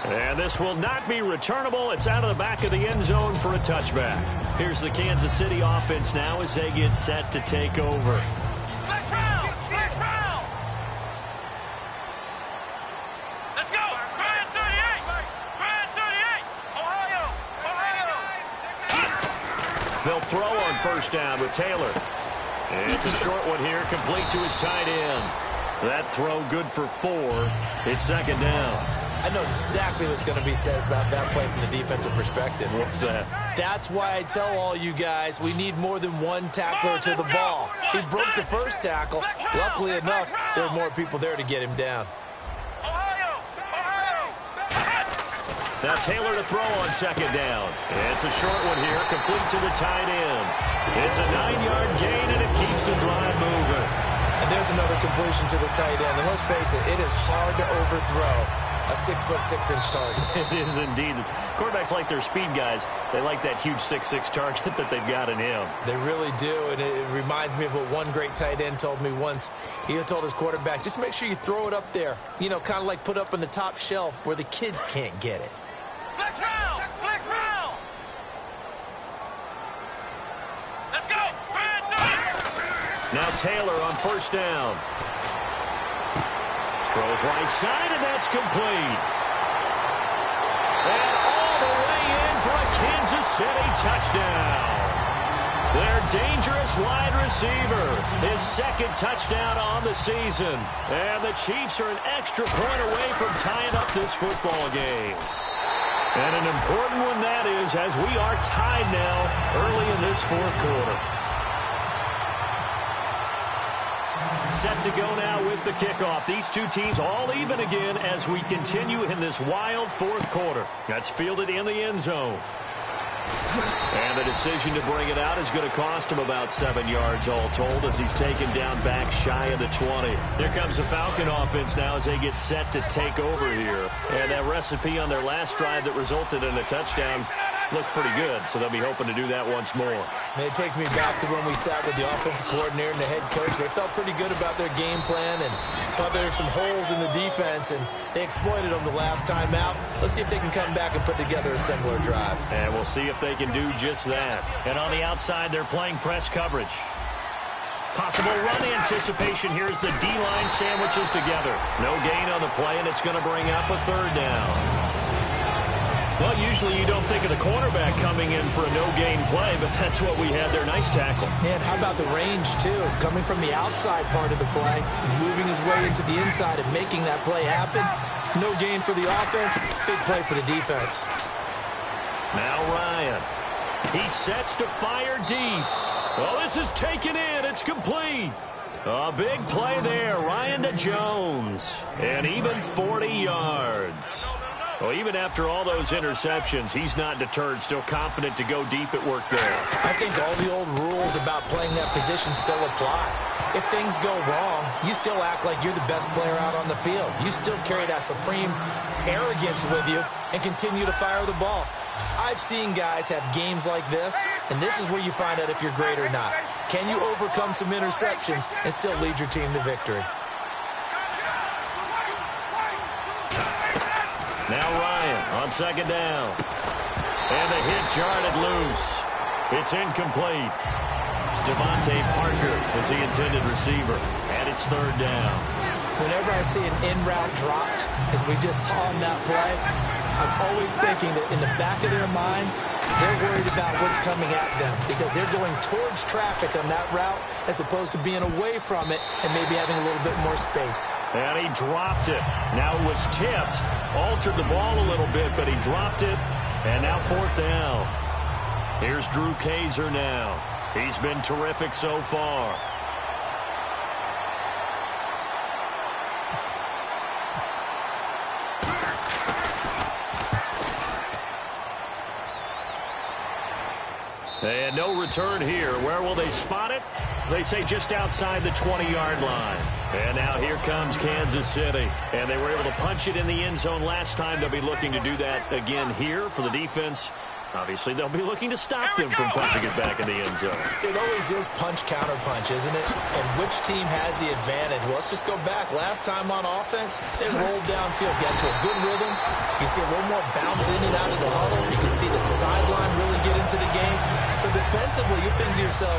And this will not be returnable. It's out of the back of the end zone for a touchback. Here's the Kansas City offense now as they get set to take over.
Let's round! Let's round! Let's go! Brian 38! Brian 38! Ohio! Ohio!
They'll throw on first down with Taylor. And it's a short one here, complete to his tight end. That throw good for 4. It's second down.
I know exactly what's going to be said about that play from the defensive perspective.
What's that?
That's why I tell all you guys we need more than one tackler to the ball. He broke the first tackle. Luckily enough, there were more people there to get him down.
Ohio! Ohio!
Now Taylor to throw on second down. It's a short one here, complete to the tight end. It's a 9-yard gain, and it keeps the drive moving.
And there's another completion to the tight end. And let's face it, it is hard to overthrow a 6'6" target.
It is indeed. Quarterbacks like their speed guys. They like that huge 6'6" target that they've got in him.
They really do, and it reminds me of what one great tight end told me once. He had told his quarterback, just make sure you throw it up there. You know, kind of like put up on the top shelf where the kids can't get it.
Let's round! Let's round! Let's go! Brian 38!
Now Taylor on first down. Throws right side, and that's complete. And all the way in for a Kansas City touchdown. Their dangerous wide receiver, his second touchdown on the season. And the Chiefs are an extra point away from tying up this football game. And an important one that is, as we are tied now early in this fourth quarter. Set to go now with the kickoff. These two teams all even again as we continue in this wild fourth quarter. That's fielded in the end zone. And the decision to bring it out is going to cost him about 7 yards all told as he's taken down back shy of the 20. Here comes the Falcon offense now as they get set to take over here. And that recipe on their last drive that resulted in a touchdown looked pretty good, so they'll be hoping to do that once more.
And it takes me back to when we sat with the offensive coordinator and the head coach. They felt pretty good about their game plan and thought there were some holes in the defense, and they exploited them the last time out. Let's see if they can come back and put together a similar drive.
And we'll see if they can do just that. And on the outside, they're playing press coverage. Possible run anticipation here as the D-line sandwiches together. No gain on the play, and it's going to bring up a third down. Well, usually you don't think of the cornerback coming in for a no-gain play, but that's what we had there. Nice tackle.
And how about the range, too? Coming from the outside part of the play, moving his way into the inside and making that play happen. No gain for the offense. Big play for the defense.
Now Ryan. He sets to fire deep. Well, this is taken in. It's complete. A big play there. Ryan to Jones. And even 40 yards. Well, even after all those interceptions, he's not deterred, still confident to go deep at work there.
I think all the old rules about playing that position still apply. If things go wrong, you still act like you're the best player out on the field. You still carry that supreme arrogance with you and continue to fire the ball. I've seen guys have games like this, and this is where you find out if you're great or not. Can you overcome some interceptions and still lead your team to victory?
Now Ryan on second down. And the hit jarred it loose. It's incomplete. Devontae Parker is the intended receiver. And it's third down.
Whenever I see an in-route dropped, as we just saw in that play, I'm always thinking that in the back of their mind, they're worried about what's coming at them because they're going towards traffic on that route as opposed to being away from it and maybe having a little bit more space.
And he dropped it. Now it was tipped. Altered the ball a little bit, but he dropped it. And now fourth down. Here's Drew Kaiser now. He's been terrific so far. And no return here. Where will they spot it? They say just outside the 20-yard line. And now here comes Kansas City. And they were able to punch it in the end zone last time. They'll be looking to do that again here for the defense. Obviously, they'll be looking to stop them from punching it back in the end zone.
It always is punch-counter-punch, isn't it? And which team has the advantage? Well, let's just go back. Last time on offense, they rolled downfield, got into a good rhythm. You can see a little more bounce in and out of the huddle. You can see the sideline really get into the game. So defensively, you're thinking to yourself,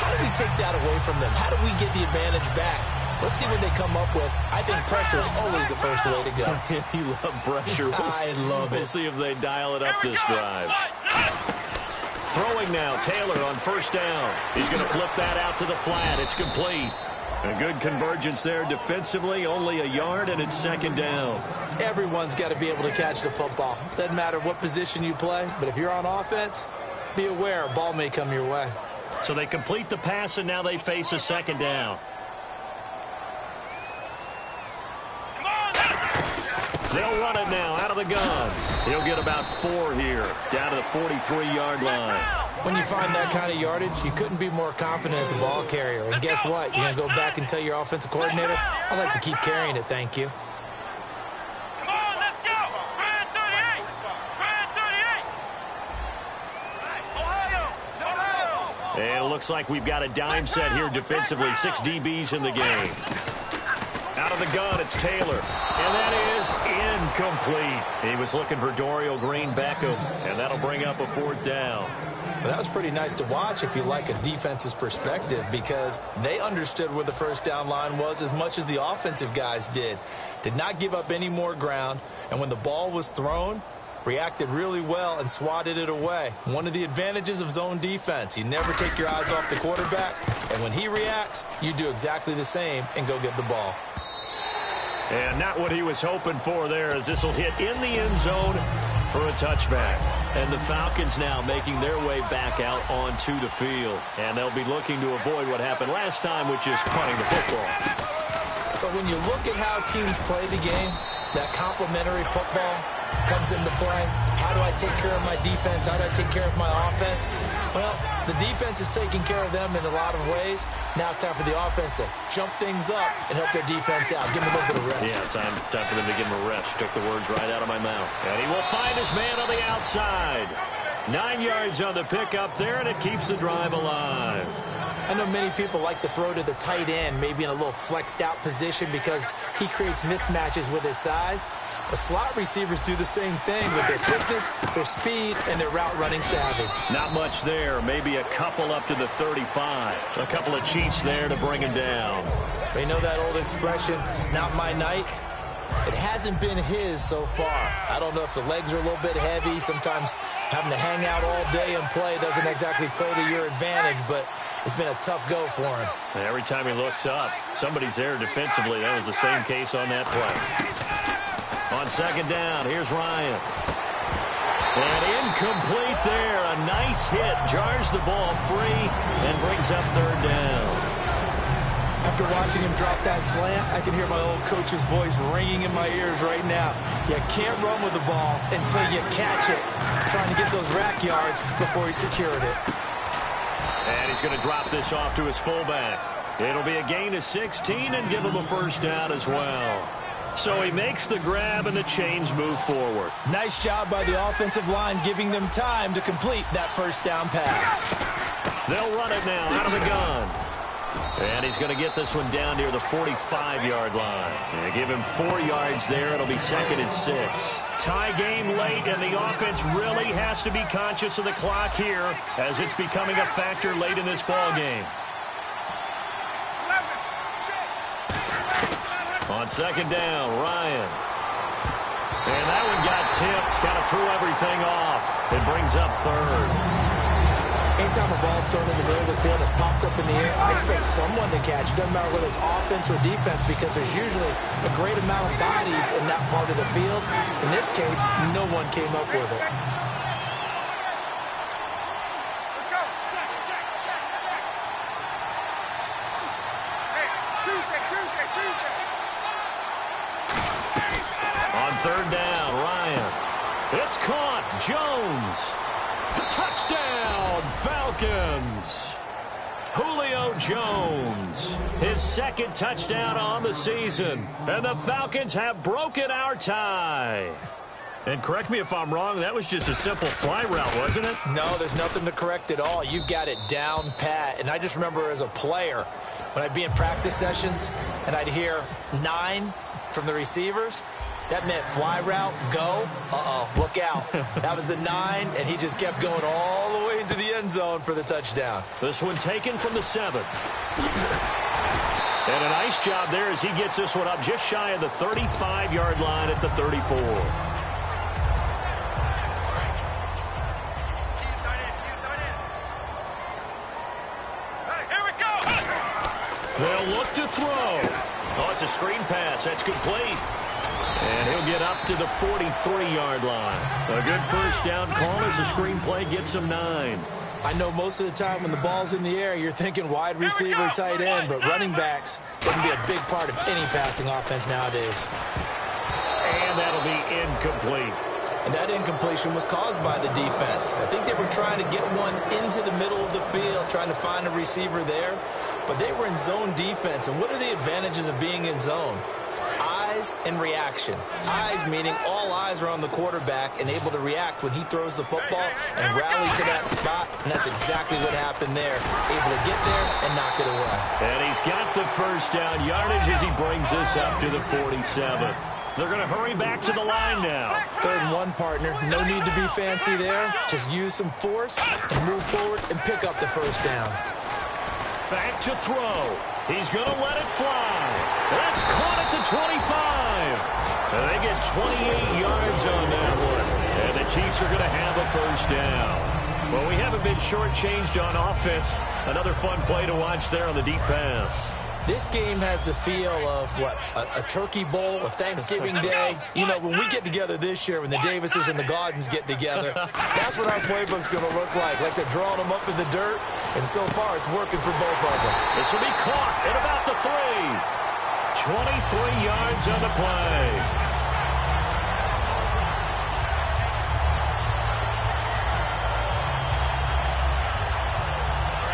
how do we take that away from them? How do we get the advantage back? Let's see what they come up with. I think pressure is always the first way to go.
You love pressure.
I love it.
We'll see if they dial it up this drive. Throwing now, Taylor on first down. He's going to flip that out to the flat. It's complete. A good convergence there defensively, only a yard, and it's second down.
Everyone's got to be able to catch the football. Doesn't matter what position you play, but if you're on offense, be aware a ball may come your way.
So they complete the pass, and now they face a second down. They'll run it now out of the gun. He'll get about 4 here, down to the 43-yard line.
When you find that kind of yardage, you couldn't be more confident as a ball carrier. And guess what? You're going to go back and tell your offensive coordinator, I'd like to keep carrying it, thank you.
Come on, let's go. Brand 38. Brand 38. Ohio.
And it looks like we've got a dime set here defensively. 6 DBs in the game. Out of the gun, it's Taylor. And that is incomplete. He was looking for Dorial Green-Beckham, and that'll bring up a fourth down.
Well, that was pretty nice to watch if you like a defense's perspective because they understood where the first down line was as much as the offensive guys did. Did not give up any more ground, and when the ball was thrown, reacted really well and swatted it away. One of the advantages of zone defense, you never take your eyes off the quarterback, and when he reacts, you do exactly the same and go get the ball.
And not what he was hoping for there as this will hit in the end zone for a touchback. And the Falcons now making their way back out onto the field. And they'll be looking to avoid what happened last time, which is punting the football.
But when you look at how teams play the game, that complementary football comes into play. How do I take care of my defense? How do I take care of my offense? Well, the defense is taking care of them in a lot of ways. Now it's time for the offense to jump things up and help their defense out. Give them a little bit of rest.
Yeah, time for them to give him a rest. Took the words right out of my mouth. And he will find his man on the outside. 9 yards on the pickup there, and it keeps the drive alive.
I know many people like to throw to the tight end, maybe in a little flexed out position because he creates mismatches with his size. But slot receivers do the same thing with their quickness, their speed, and their route running savvy.
Not much there. Maybe a couple up to the 35. A couple of cheats there to bring him down.
They know that old expression, it's not my night. It hasn't been his so far. I don't know if the legs are a little bit heavy. Sometimes having to hang out all day and play doesn't exactly play to your advantage, but it's been a tough go for him.
And every time he looks up, somebody's there defensively. That was the same case on that play. On second down, here's Ryan. And incomplete there. A nice hit. Jars the ball free and brings up third down.
After watching him drop that slant, I can hear my old coach's voice ringing in my ears right now. You can't run with the ball until you catch it. Trying to get those rack yards before he secured it.
And he's going to drop this off to his fullback. It'll be a gain of 16 and give him a first down as well. So he makes the grab and the chains move forward.
Nice job by the offensive line giving them time to complete that first down pass.
They'll run it now out of the gun. And he's going to get this one down near the 45-yard line. And give him 4 yards there. It'll be second and 6. Tie game late, and the offense really has to be conscious of the clock here as it's becoming a factor late in this ball game. On second down, Ryan. And that one got tipped, kind of threw everything off. It brings up third.
Anytime a ball's thrown in the middle of the field, it's popped up in the air, I expect someone to catch. Doesn't matter whether it's offense or defense, because there's usually a great amount of bodies in that part of the field. In this case, no one came up with it.
Let's go. Check. Hey, Tuesday.
On third down, Ryan. It's caught. Jones. Touchdown, Falcons. Julio Jones, his second touchdown on the season. And the Falcons have broken our tie. And correct me if I'm wrong, that was just a simple fly route, wasn't it?
No, there's nothing to correct at all. You've got it down pat. And I just remember as a player, when I'd be in practice sessions and I'd hear 9 from the receivers, that meant fly route, go, look out. That was the 9, and he just kept going all the way into the end zone for the touchdown.
This one taken from the 7. And a nice job there as he gets this one up just shy of the 35-yard line at the 34.
Here we go.
They'll look to throw. Oh, it's a screen pass. That's complete. And he'll get up to the 43-yard line. A good first down call as the screenplay gets him 9.
I know most of the time when the ball's in the air, you're thinking wide receiver, tight end, but running backs can be a big part of any passing offense nowadays.
And that'll be incomplete.
And that incompletion was caused by the defense. I think they were trying to get one into the middle of the field, trying to find a receiver there, but they were in zone defense. And what are the advantages of being in zone? Eyes and reaction. Eyes meaning all eyes are on the quarterback and able to react when he throws the football and rally to that spot, and that's exactly what happened there. Able to get there and knock it away.
And he's got the first down yardage as he brings this up to the 47. They're going to hurry back to the line now.
3rd and 1, partner. No need to be fancy there. Just use some force and move forward and pick up the first down.
Back to throw. He's going to let it fly. That's caught at the 25. And they get 28 yards on that one. And the Chiefs are going to have a first down. Well, we haven't been shortchanged on offense. Another fun play to watch there on the deep pass.
This game has the feel of, a turkey bowl, a Thanksgiving day. You know, when we get together this year, when the Davises and the Gardens get together, that's what our playbook's going to look like. Like they're drawing them up in the dirt, and so far it's working for both of them.
This will be caught at about the 3. 23 yards on the play.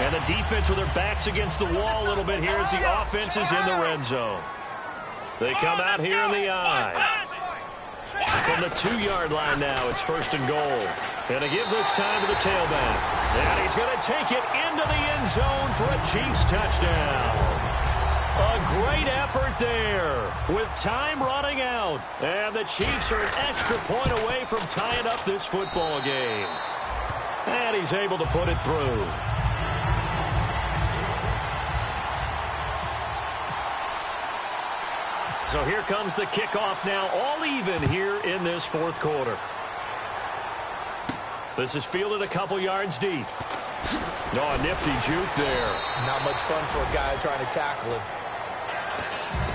And the defense with their backs against the wall a little bit here as the offense is in the red zone. They come out here in the eye. From the 2-yard line now, it's 1st and goal. And to give this time to the tailback. And he's going to take it into the end zone for a Chiefs touchdown. A great effort there with time running out. And the Chiefs are an extra point away from tying up this football game. And he's able to put it through. So here comes the kickoff now, all even here in this 4th quarter. This is fielded a couple yards deep. Oh, a nifty juke there.
Not much fun for a guy trying to tackle him.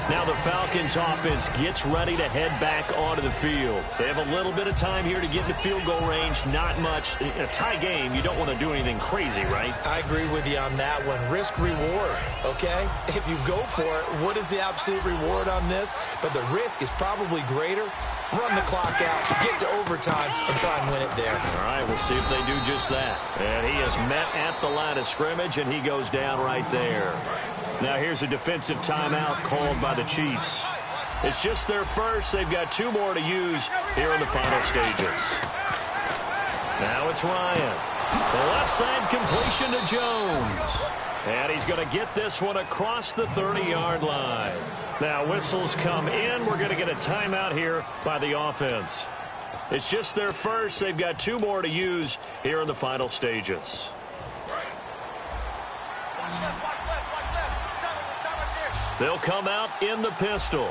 Now the Falcons offense gets ready to head back onto the field. They have a little bit of time here to get into field goal range. Not much. In a tie game, you don't want to do anything crazy, right?
I agree with you on that one. Risk reward, okay? If you go for it, what is the absolute reward on this? But the risk is probably greater. Run the clock out, get to overtime, and try and win it there.
All right, we'll see if they do just that. And he is met at the line of scrimmage, and he goes down right there. Now here's a defensive timeout called by the Chiefs. It's just their first. They've got 2 more to use here in the final stages. Now it's Ryan. The left side completion to Jones. And he's going to get this one across the 30-yard line. Now whistles come in. We're going to get a timeout here by the offense. It's just their first. They've got 2 more to use here in the final stages. They'll come out in the pistol.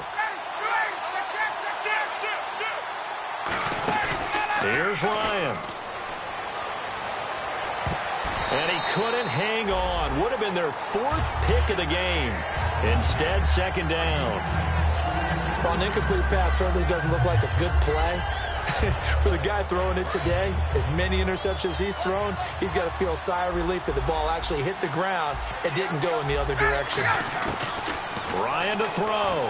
Here's Ryan. And he couldn't hang on. Would have been their 4th pick of the game. Instead, 2nd down.
Well, an incomplete pass certainly doesn't look like a good play. For the guy throwing it today, as many interceptions he's thrown, he's got to feel a sigh of relief that the ball actually hit the ground and didn't go in the other direction.
Ryan to throw.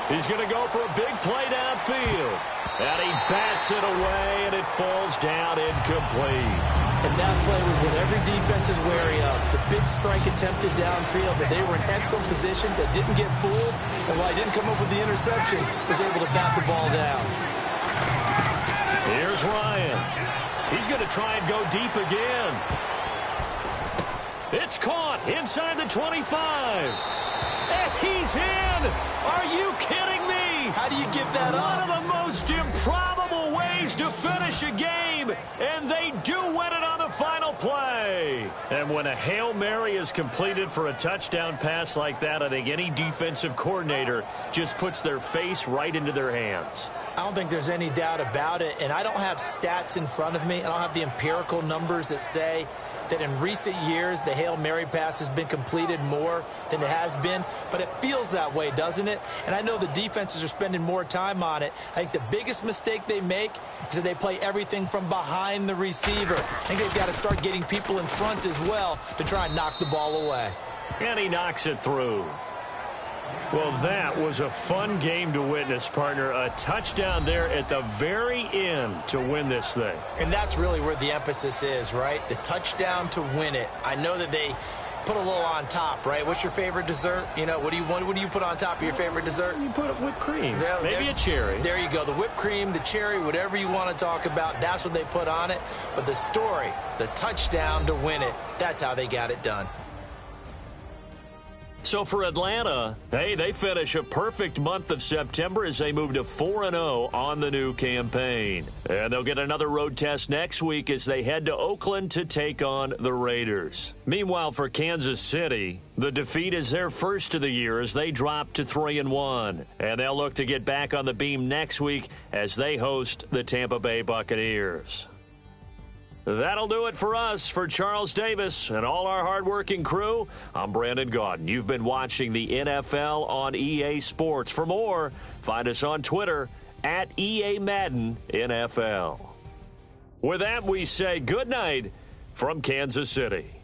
He's going to go for a big play downfield. And he bats it away, and it falls down incomplete.
And that play was what every defense is wary of. The big strike attempted downfield, but they were in excellent position. They didn't get fooled, and while he didn't come up with the interception, was able to bat the ball down.
Here's Ryan. He's going to try and go deep again. It's caught inside the 25. And he's in. Are you kidding me?
How do you give that up?
One of the most improbable ways to finish a game, and they do win it on the final play. And when a Hail Mary is completed for a touchdown pass like that, I think any defensive coordinator just puts their face right into their hands.
I don't think there's any doubt about it, and I don't have stats in front of me. I don't have the empirical numbers that say that in recent years the Hail Mary pass has been completed more than it has been, but it feels that way, doesn't it? And I know the defenses are spending more time on it. I think the biggest mistake they make is that they play everything from behind the receiver. I think they've got to start getting people in front as well to try and knock the ball away.
And he knocks it through. Well, that was a fun game to witness, partner. A touchdown there at the very end to win this thing.
And that's really where the emphasis is, right? The touchdown to win it. I know that they put a little on top, right? What's your favorite dessert? You know, what do you put on top of your favorite dessert?
You put whipped cream. Maybe a cherry.
There you go. The whipped cream, the cherry, whatever you want to talk about, that's what they put on it. But the story, the touchdown to win it, that's how they got it done.
So for Atlanta, hey, they finish a perfect month of September as they move to 4-0 on the new campaign. And they'll get another road test next week as they head to Oakland to take on the Raiders. Meanwhile, for Kansas City, the defeat is their first of the year as they drop to 3-1. And they'll look to get back on the beam next week as they host the Tampa Bay Buccaneers. That'll do it for us. For Charles Davis and all our hardworking crew, I'm Brandon Gaudin. You've been watching the NFL on EA Sports. For more, find us on Twitter at EA Madden NFL. With that, we say good night from Kansas City.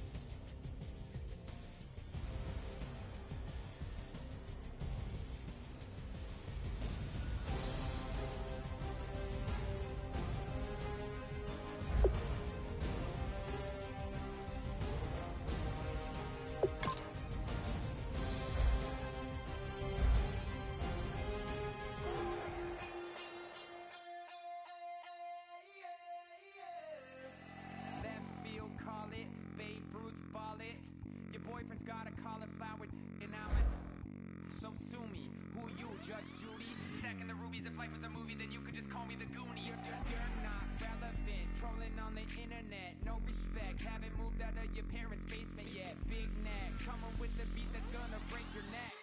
No respect, haven't moved out of your parents' basement yet. Big neck, coming with the beat that's gonna break your neck.